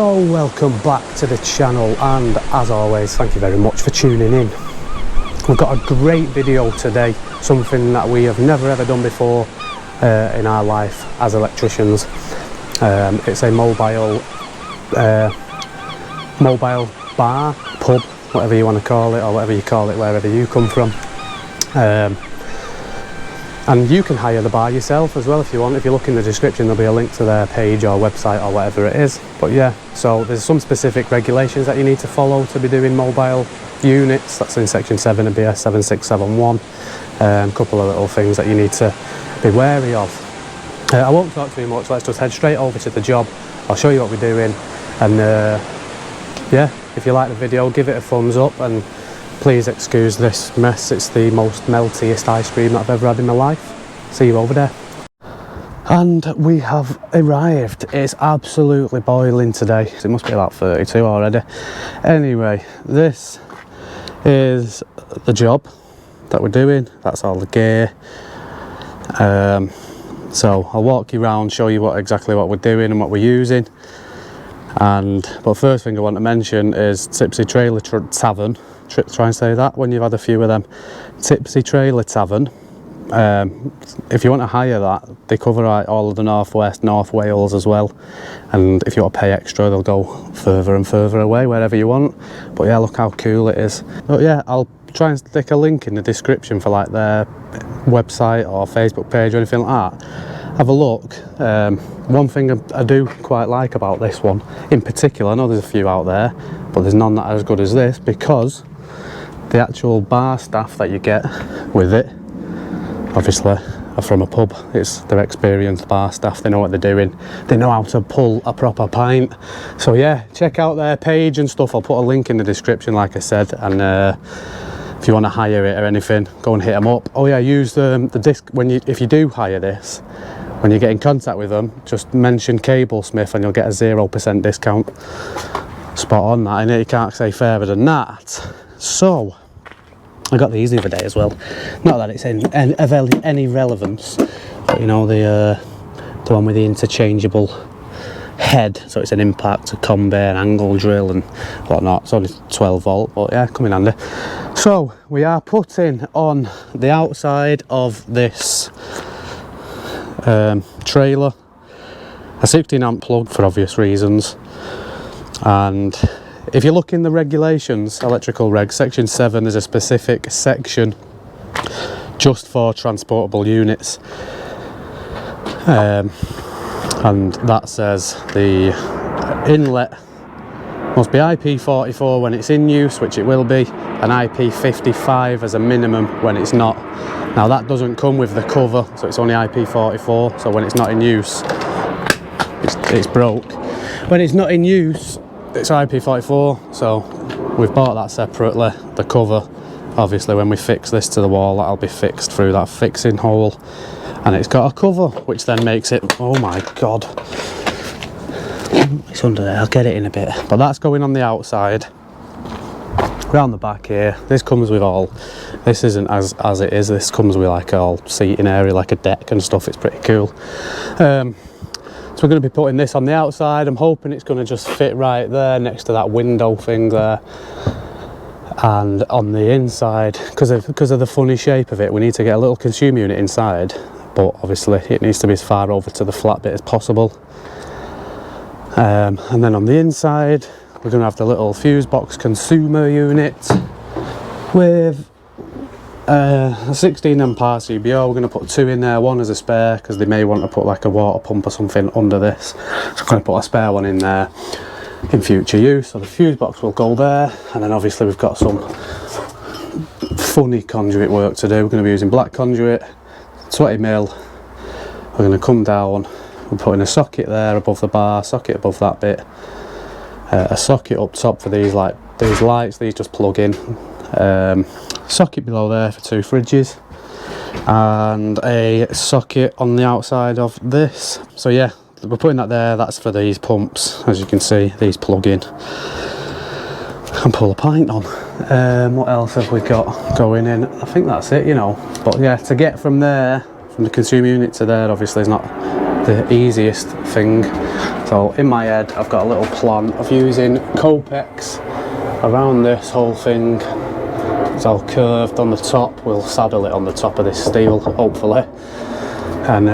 So welcome back to the channel, and as always thank you very much for tuning in. We've got a great video today, something that we have never ever done before in our life as electricians. It's a mobile bar, pub, whatever you want to call it, or whatever you call it wherever you come from. And you can hire the bar yourself as well if you want. If you look in the description, there'll be a link to their page or website or whatever it is. But yeah, so there's some specific regulations that you need to follow to be doing mobile units. That's in section 7 of BS 7671. A couple of little things that you need to be wary of. I won't talk too much, let's just head straight over to the job. I'll show you what we're doing, and yeah, if you like the video, give it a thumbs up, and please excuse this mess. It's the most meltiest ice cream that I've ever had in my life. See you over there. And we have arrived. It's absolutely boiling today. It must be about 32 already. Anyway, this is the job that we're doing. That's all the gear. So I'll walk you around, show you exactly what we're doing and what we're using. But first thing I want to mention is Tipsy Trailer Tavern. Try and say that when you've had a few of them. Tipsy Trailer Tavern. If you want to hire that, they cover all of the northwest, North Wales as well. And if you want to pay extra, they'll go further and further away, wherever you want. But yeah, look how cool it is. But yeah, I'll try and stick a link in the description for like their website or Facebook page or anything like that. Have a look. One thing I do quite like about this one in particular, I know there's a few out there, but there's none that are as good as this, because the actual bar staff that you get with it, obviously, are from a pub. They're experienced bar staff, they know what they're doing, they know how to pull a proper pint. So yeah, check out their page and stuff. I'll put a link in the description, like I said, and if you want to hire it or anything, go and hit them up. Oh yeah, use the disc if you do hire this. When you get in contact with them, just mention Cablesmith and you'll get a 0% discount. Spot on that, innit? You can't say fairer than that. So I got these the other day as well. Not that it's of any relevance, but you know, the one with the interchangeable head, so it's an impact, a conveyor, angle drill and whatnot. It's only 12 volt, but yeah, come in handy. So we are putting on the outside of this trailer a 16 amp plug for obvious reasons. And if you look in the regulations, electrical reg section 7, there's a specific section just for transportable units, and that says the inlet must be IP44 when it's in use, which it will be, and IP55 as a minimum when it's not. Now that doesn't come with the cover, so it's only IP44, so when it's not in use, it's broke. When it's not in use, it's IP44, so we've bought that separately. The cover, obviously when we fix this to the wall, that'll be fixed through that fixing hole, and it's got a cover, which then makes it, oh my god, it's under there, I'll get it in a bit. But that's going on the outside. Round the back here, this comes with all, this isn't as it is, this comes with like all seating area, like a deck and stuff. It's pretty cool. So we're going to be putting this on the outside. I'm hoping it's going to just fit right there next to that window thing there. And on the inside, because of the funny shape of it, we need to get a little consumer unit inside, but obviously it needs to be as far over to the flat bit as possible. And then on the inside, we're going to have the little fuse box consumer unit with a 16 amp RCBO. We're going to put 2 in there, 1 as a spare, because they may want to put like a water pump or something under this. So I'm going to put a spare one in there in future use. So the fuse box will go there, and then obviously we've got some funny conduit work to do. We're going to be using black conduit, 20 mil. We're going to come down, we're putting a socket there above the bar, socket above that bit. A socket up top for these lights, these just plug in. Socket below there for 2 fridges, and a socket on the outside of this. So yeah, we're putting that there. That's for these pumps, as you can see, these plug in and pull a pint on. What else have we got going in? I think that's it, you know. But yeah, to get from there, from the consumer unit to there, obviously is not the easiest thing. So in my head I've got a little plan of using Copex around this whole thing. It's all curved on the top. We'll saddle it on the top of this steel, hopefully, and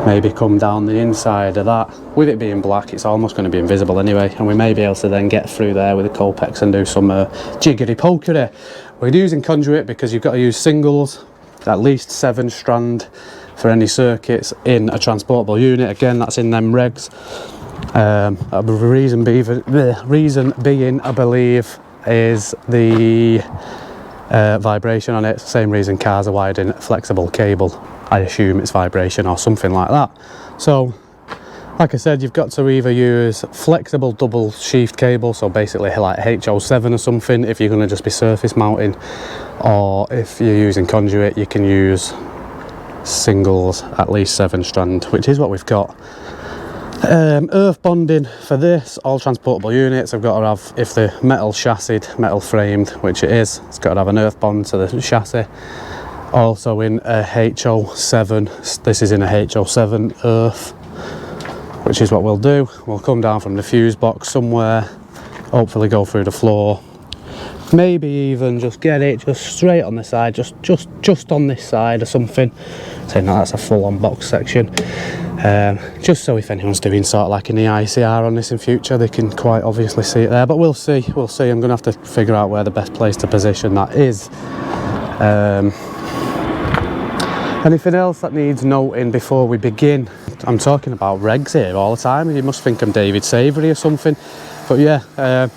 maybe come down the inside of that. With it being black, it's almost going to be invisible anyway, and we may be able to then get through there with the Copex and do some jiggery pokery. We're using conduit because you've got to use singles, at least 7 strand for any circuits in a transportable unit. Again, that's in them regs. The reason being, I believe, is the vibration on it. Same reason cars are wired in flexible cable. I assume it's vibration or something like that. So, like I said, you've got to either use flexible double sheathed cable, so basically like HO7 or something if you're going to just be surface mounting, or if you're using conduit, you can use singles, at least 7 strand, which is what we've got. Earth bonding for this, all transportable units have got to have, if they're metal chassis, metal framed, which it is, it's got to have an earth bond to the chassis. Also in a HO7, this is in a HO7 earth, which is what we'll do. We'll come down from the fuse box somewhere, hopefully go through the floor, maybe even just get it just straight on the side, just on this side or something. Saying that that's a full-on box section. Just so if anyone's doing sort of like an EICR on this in future, they can quite obviously see it there, but we'll see. I'm gonna have to figure out where the best place to position that is. Anything else that needs noting before we begin? I'm talking about regs here all the time, you must think I'm David Savoury or something, but yeah,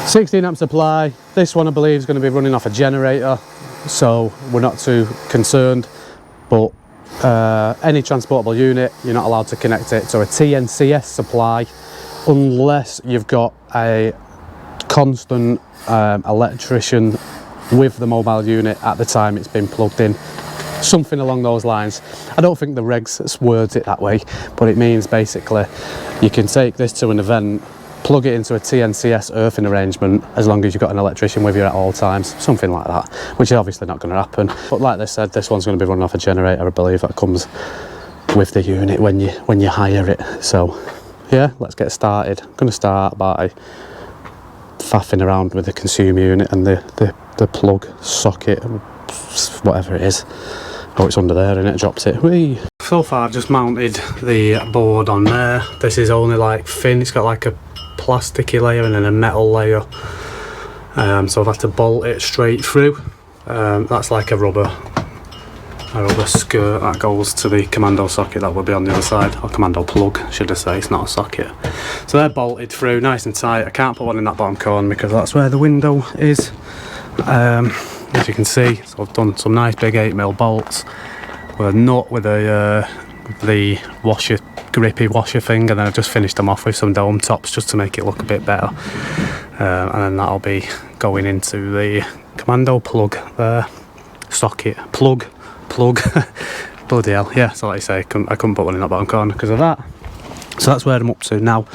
16 amp supply. This one I believe is going to be running off a generator, so we're not too concerned, but any transportable unit, you're not allowed to connect it to a TNCS supply unless you've got a constant electrician with the mobile unit at the time it's been plugged in. Something along those lines. I don't think the regs words it that way, but it means basically you can take this to an event, plug it into a TNCS earthing arrangement as long as you've got an electrician with you at all times, something like that, which is obviously not going to happen. But like they said, this one's going to be running off a generator, I believe, that comes with the unit when you hire it. So yeah, let's get started. I'm going to start by faffing around with the consumer unit and the plug socket, whatever it is. Oh, it's under there and it dropped it. Whee! So far I've just mounted the board on there. This is only like thin, it's got like a plasticky layer and then a metal layer, so I've had to bolt it straight through. That's like a rubber skirt that goes to the commando socket that will be on the other side, or commando plug should I say, it's not a socket. So they're bolted through nice and tight. I can't put one in that bottom corner because that's where the window is. As you can see, so I've done some nice big 8mm bolts with a nut with the washer, grippy washer thing, and then I've just finished them off with some dome tops just to make it look a bit better. And then that'll be going into the commando plug there, socket, plug, bloody hell, yeah, so like I say, I couldn't put one in that bottom corner because of that. So that's where I'm up to now.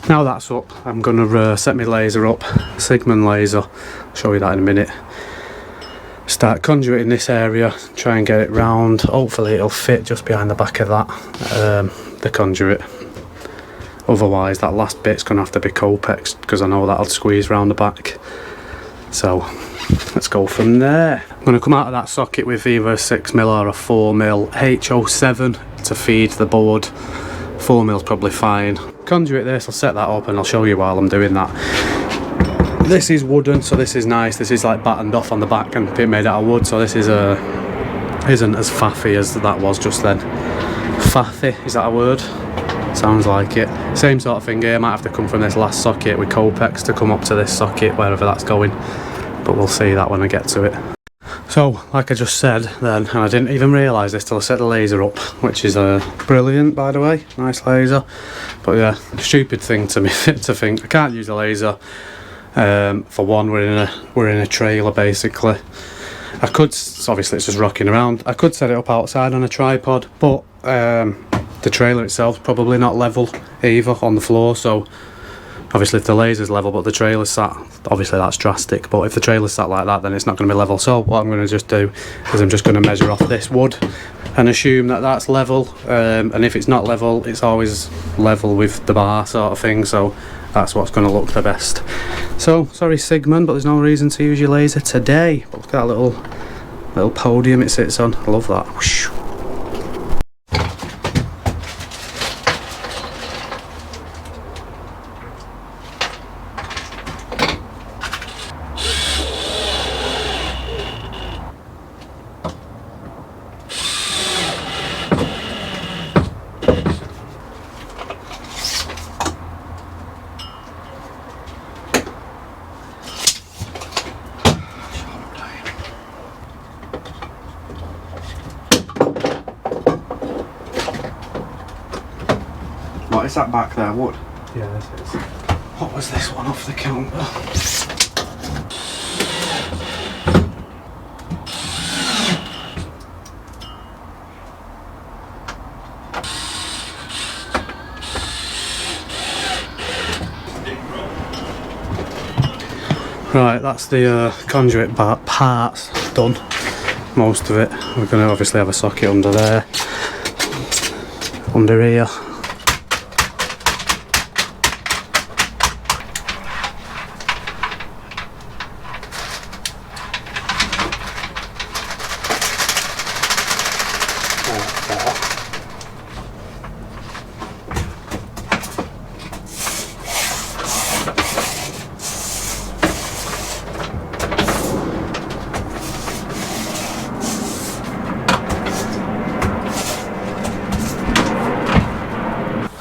Now that's up, I'm going to set my laser up, Sigmund laser, I'll show you that in a minute. Start conduiting this area, try and get it round, hopefully it'll fit just behind the back of that, the conduit. Otherwise that last bit's going to have to be Copex because I know that'll squeeze round the back. So let's go from there. I'm going to come out of that socket with either a 6mm or a 4mm HO7 to feed the board. 4mm probably fine. Conduit this, I'll set that up and I'll show you while I'm doing that. This is wooden, so this is nice. This is like battened off on the back and made out of wood, so this is isn't as faffy as that was just then. Faffy, is that a word? Sounds like it. Same sort of thing here, might have to come from this last socket with Copex to come up to this socket, wherever that's going. But we'll see that when I get to it. So, like I just said then, and I didn't even realise this till I set the laser up, which is brilliant by the way, nice laser. But yeah, stupid thing to me to think, I can't use a laser. For one, we're in a trailer basically. I could, obviously it's just rocking around, I could set it up outside on a tripod, but the trailer itself probably not level either on the floor, so obviously if the laser's level but the trailer's sat, obviously that's drastic, but if the trailer's sat like that then it's not going to be level. So what I'm going to just do is I'm just going to measure off this wood and assume that that's level, and if it's not level, it's always level with the bar sort of thing, so that's what's going to look the best. So sorry Sigmund, but there's no reason to use your laser today. But look at that little podium it sits on. I love that. Whoosh. What is that back there? Wood? Yeah, this is. What was this one off the counter? Right, that's the conduit parts done. Most of it. We're going to obviously have a socket under there, under here.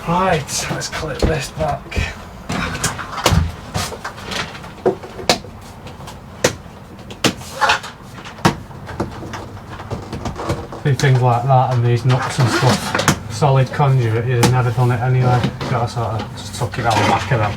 Right, let's clip this back. Do things like that and these nuts and stuff, solid conduit, you've never done it anyway. You've got to sort of just tuck it down the back of them.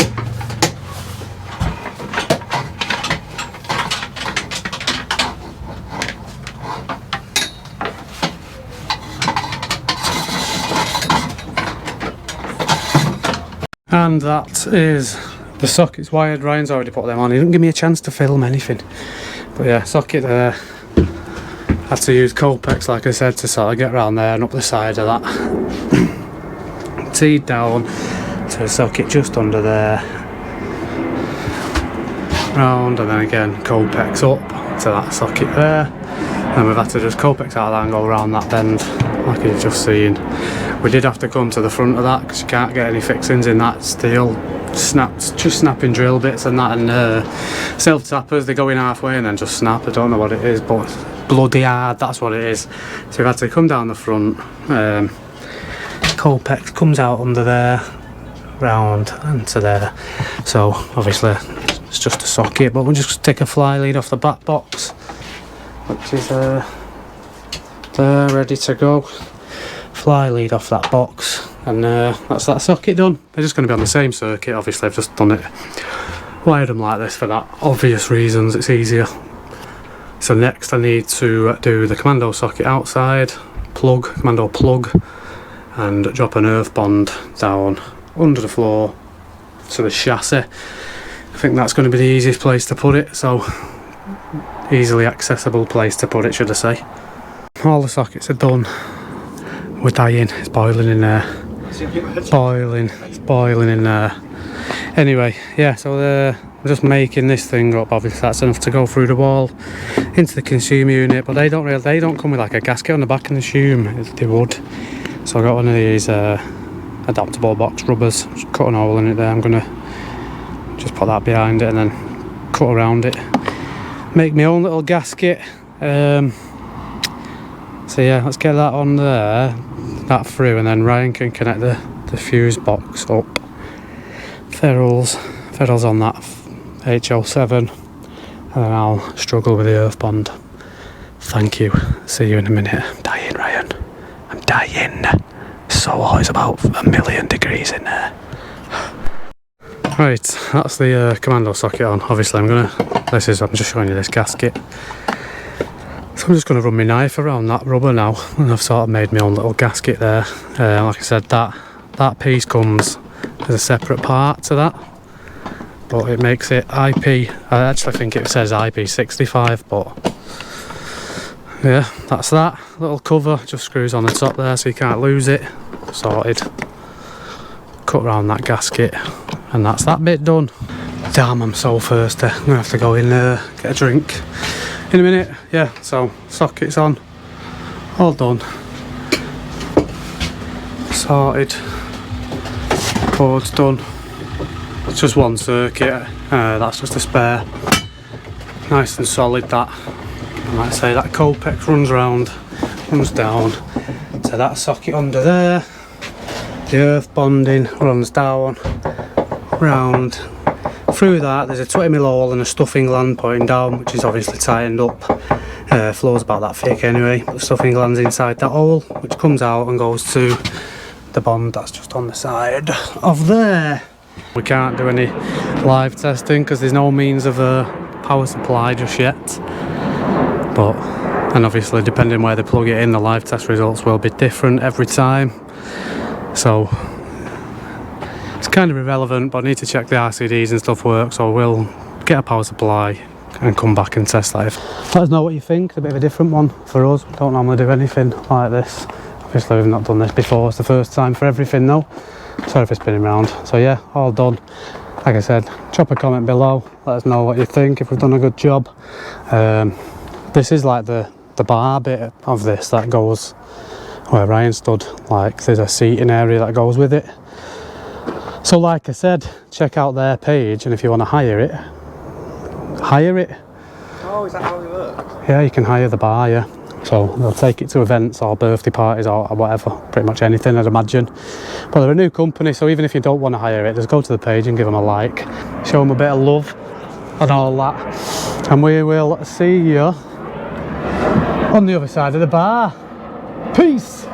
And that is the sockets wired. Ryan's already put them on. He didn't give me a chance to film anything. But yeah, socket there. Had to use Copex, like I said, to sort of get around there and up the side of that. Teed down to a socket just under there. Round, and then again Copex up to that socket there. And we've had to just Copex out of that and go around that bend, like you've just seen. We did have to come to the front of that because you can't get any fixings in that steel. Just snapping drill bits and that, and self tappers, they go in halfway and then just snap. I don't know what it is, but bloody hard, that's what it is. So we've had to come down the front. Copex comes out under there, round and to there. So obviously it's just a socket, but we'll just take a fly lead off the back box, which is there, ready to go. Fly lead off that box, and that's that socket done. They're just going to be on the same circuit. Obviously I've just done it, wired them like this for that obvious reasons, it's easier. So next I need to do the commando socket outside, commando plug, and drop an earth bond down under the floor to the chassis. I think that's going to be the easiest place to put it, so easily accessible place to put it, should I say. All the sockets are done. We're dying, it's boiling in there. It's boiling in there. Anyway, yeah, so we're just making this thing up. Obviously that's enough to go through the wall into the consumer unit, but they don't come with like a gasket on the back and assume they would. So I got one of these adaptable box rubbers, just cut an hole in it there. I'm gonna just put that behind it and then cut around it, make my own little gasket. So yeah, let's get that on there, that through, and then Ryan can connect the fuse box up. Ferrules on that HL7, and then I'll struggle with the earth bond. Thank you. See you in a minute. I'm dying, Ryan. I'm dying. So hot, it's about 1,000,000 degrees in there. Right, that's the commando socket on. Obviously I'm just showing you this gasket. So I'm just going to run my knife around that rubber now, and I've sort of made my own little gasket there. Like I said, that piece comes as a separate part to that, but it makes it IP. I actually think it says IP65, but Yeah, that's that. Little cover just screws on the top there so you can't lose it. Sorted. Cut around that gasket, and that's that bit done. Damn, I'm so thirsty. I'm gonna have to go in there, get a drink in a minute. Yeah, so sockets on, all done, sorted, board's done. It's just one circuit, that's just a spare. Nice and solid that. And like I say, that Copex runs round, runs down to that socket under there. The earth bonding runs down, round, through that there's a 20mm hole and a stuffing gland pointing down, which is obviously tightened up. Floor's about that thick anyway, but the stuffing gland's inside that hole, which comes out and goes to the bond that's just on the side of there. We can't do any live testing because there's no means of a power supply just yet, but, and obviously depending where they plug it in, the live test results will be different every time. So it's kind of irrelevant, but I need to check the RCDs and stuff work, so we'll get a power supply and come back and test that. Let us know what you think. It's a bit of a different one for us. We don't normally do anything like this. Obviously we've not done this before, it's the first time for everything though. Sorry for spinning around. So yeah, all done. Like I said, drop a comment below, let us know what you think, if we've done a good job. This is like the bar bit of this that goes where Ryan stood, like there's a seating area that goes with it. So like I said, check out their page, and if you want to hire it. Oh, is that how it works? Yeah, you can hire the bar, yeah. So they'll take it to events or birthday parties or whatever, pretty much anything I'd imagine. But they're a new company, so even if you don't want to hire it, just go to the page and give them a like, show them a bit of love and all that. And we will see you on the other side of the bar. Peace!